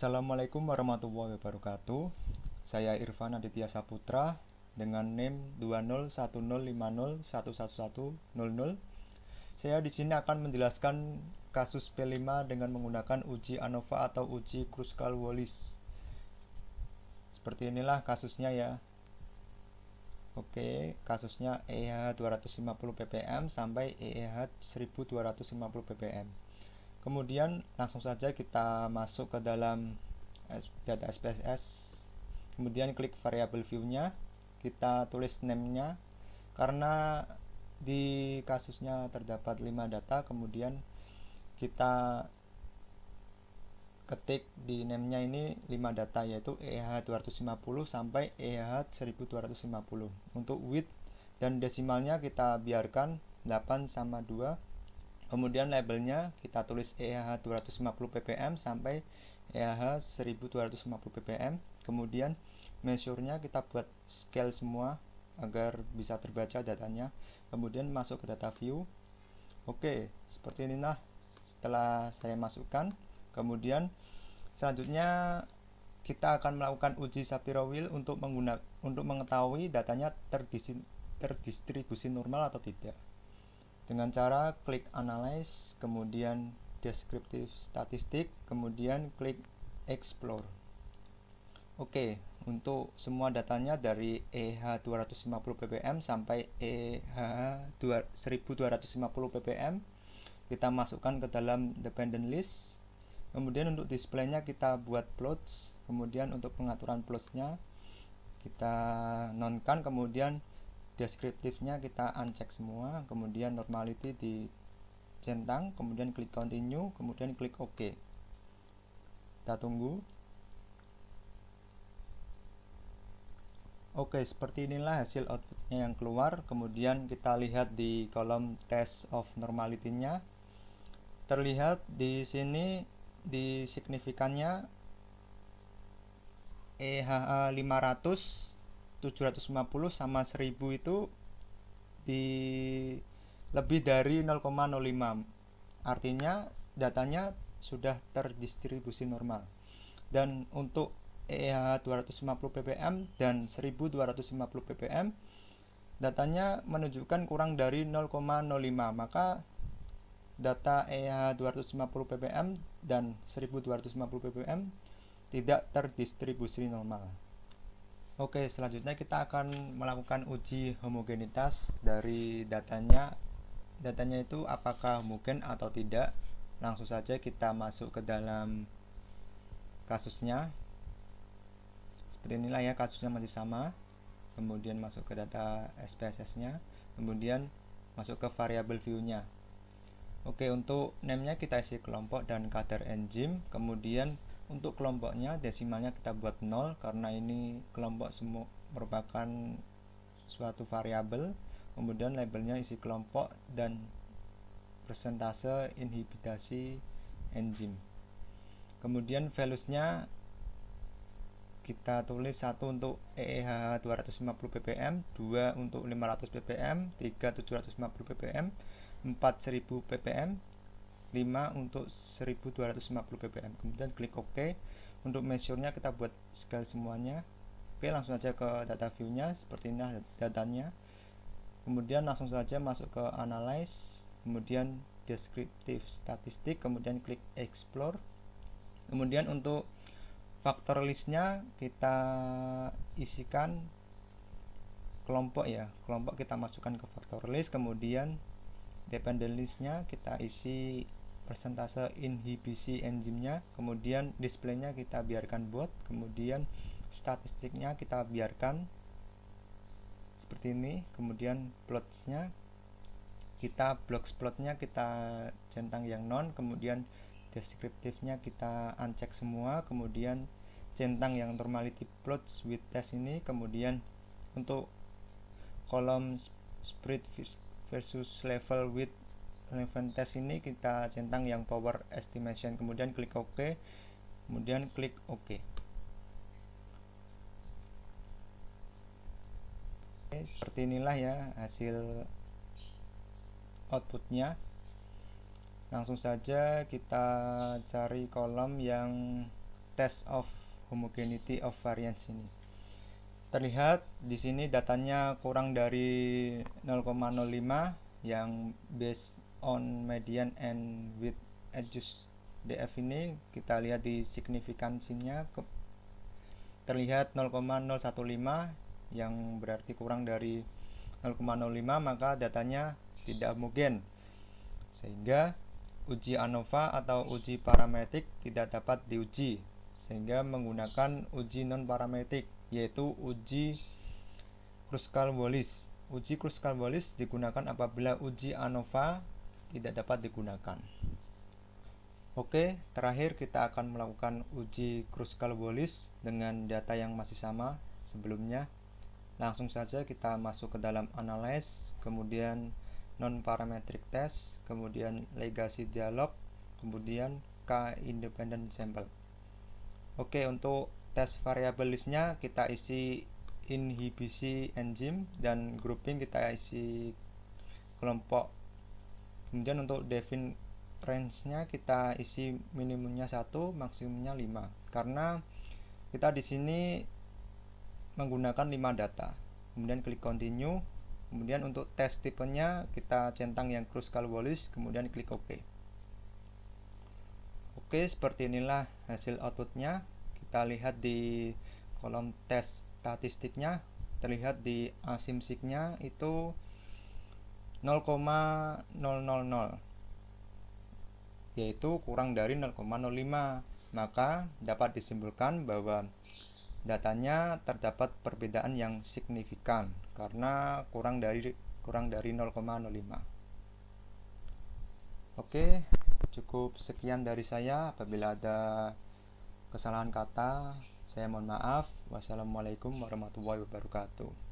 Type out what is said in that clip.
Assalamualaikum warahmatullahi wabarakatuh. Saya Irfan Aditya Saputra dengan NIM 20105011100. Saya di sini akan menjelaskan kasus P5 dengan menggunakan uji ANOVA atau uji Kruskal-Wallis. Seperti inilah kasusnya ya. Oke, kasusnya EH 250 ppm sampai EH 1250 ppm. Kemudian langsung saja kita masuk ke dalam data SPSS. Kemudian klik variable view-nya, kita tulis name-nya karena di kasusnya terdapat 5 data. Kemudian kita ketik di name-nya ini 5 data, yaitu EH 250 sampai EH 1250. Untuk width dan desimalnya kita biarkan 8 sama 2. Kemudian labelnya kita tulis EH 250 ppm sampai EH 1250 ppm. Kemudian measure-nya kita buat scale semua agar bisa terbaca datanya. Kemudian masuk ke data view. Oke, seperti inilah setelah saya masukkan. Kemudian selanjutnya kita akan melakukan uji Shapiro-Wills untuk mengetahui datanya terdistribusi normal atau tidak, dengan cara klik analyze, kemudian descriptive statistik, kemudian klik explore. Oke, untuk semua datanya dari EH 250 ppm sampai EH 1250 ppm kita masukkan ke dalam dependent list. Kemudian untuk displaynya kita buat plots. Kemudian untuk pengaturan plotsnya kita nonkan. Kemudian deskriptifnya kita uncheck semua. Kemudian normality dicentang. Kemudian klik continue. Kemudian klik OK. Kita tunggu. Oke, seperti inilah hasil outputnya yang keluar. Kemudian kita lihat di kolom test of normality-nya. Terlihat di sini di signifikannya EHA 500, 750 sama 1000 itu di lebih dari 0,05. Artinya datanya sudah terdistribusi normal. Dan untuk EH 250 ppm dan 1250 ppm datanya menunjukkan kurang dari 0,05. Maka data EH 250 ppm dan 1250 ppm tidak terdistribusi normal. Oke, selanjutnya kita akan melakukan uji homogenitas dari datanya. Datanya itu apakah homogen atau tidak. Langsung saja kita masuk ke dalam kasusnya. Seperti inilah ya, kasusnya masih sama. Kemudian masuk ke data SPSS-nya. Kemudian masuk ke variable view-nya. Oke, untuk name-nya kita isi kelompok dan kadar enzim. Kemudian untuk kelompoknya desimalnya kita buat 0 karena ini kelompok semua merupakan suatu variabel. Kemudian labelnya isi kelompok dan persentase inhibitasi enzim. Kemudian values-nya kita tulis 1 untuk EEH 250 ppm, 2 untuk 500 ppm, 3 750 ppm, 4 1000 ppm, 5 untuk 1250 ppm. Kemudian klik OK. Untuk measure-nya kita buat scale semuanya. Oke, langsung saja ke data view-nya. Seperti ini datanya. Kemudian langsung saja masuk ke analyze, kemudian descriptive statistik, kemudian klik explore. Kemudian untuk faktor list-nya kita isikan kelompok ya. Kelompok kita masukkan ke faktor list. Kemudian dependent list-nya kita isi persentase inhibisi enzimnya. Kemudian display-nya kita biarkan bold. Kemudian statistiknya kita biarkan seperti ini. Kemudian plots-nya kita blocks plot-nya kita centang yang non. Kemudian deskriptifnya kita uncheck semua. Kemudian centang yang normality plots with test ini. Kemudian untuk kolom spread versus level with relevant test ini kita centang yang power estimation. Kemudian klik OK. Kemudian klik OK. Seperti inilah ya hasil outputnya. Langsung saja kita cari kolom yang test of homogeneity of variance ini. Terlihat di sini datanya kurang dari 0,05 yang based on median and width adjust DF ini. Kita lihat di signifikansinya terlihat 0,015 yang berarti kurang dari 0,05, maka datanya tidak homogen, sehingga uji ANOVA atau uji parametrik tidak dapat diuji, sehingga menggunakan uji non parametrik, yaitu uji Kruskal-Wallis. Uji Kruskal-Wallis digunakan apabila uji ANOVA tidak dapat digunakan. Oke, terakhir kita akan melakukan uji Kruskal-Wallis dengan data yang masih sama sebelumnya. Langsung saja kita masuk ke dalam analyze, kemudian non-parametric test, kemudian legacy dialog, kemudian K independent sample. Oke, untuk tes variable listnya kita isi inhibisi enzim, dan grouping kita isi kelompok. Kemudian untuk define range-nya kita isi minimumnya 1, maksimumnya 5, karena kita di sini menggunakan 5 data. Kemudian klik continue, kemudian untuk tes tipenya kita centang yang Kruskal-Wallis, kemudian klik OK. Oke, seperti inilah hasil outputnya. Kita lihat di kolom tes statistiknya, terlihat di asymsiknya itu 0,000, yaitu kurang dari 0,05, maka dapat disimpulkan bahwa datanya terdapat perbedaan yang signifikan karena kurang dari 0,05. Oke, cukup sekian dari saya. Apabila ada kesalahan kata, saya mohon maaf. Wassalamualaikum warahmatullahi wabarakatuh.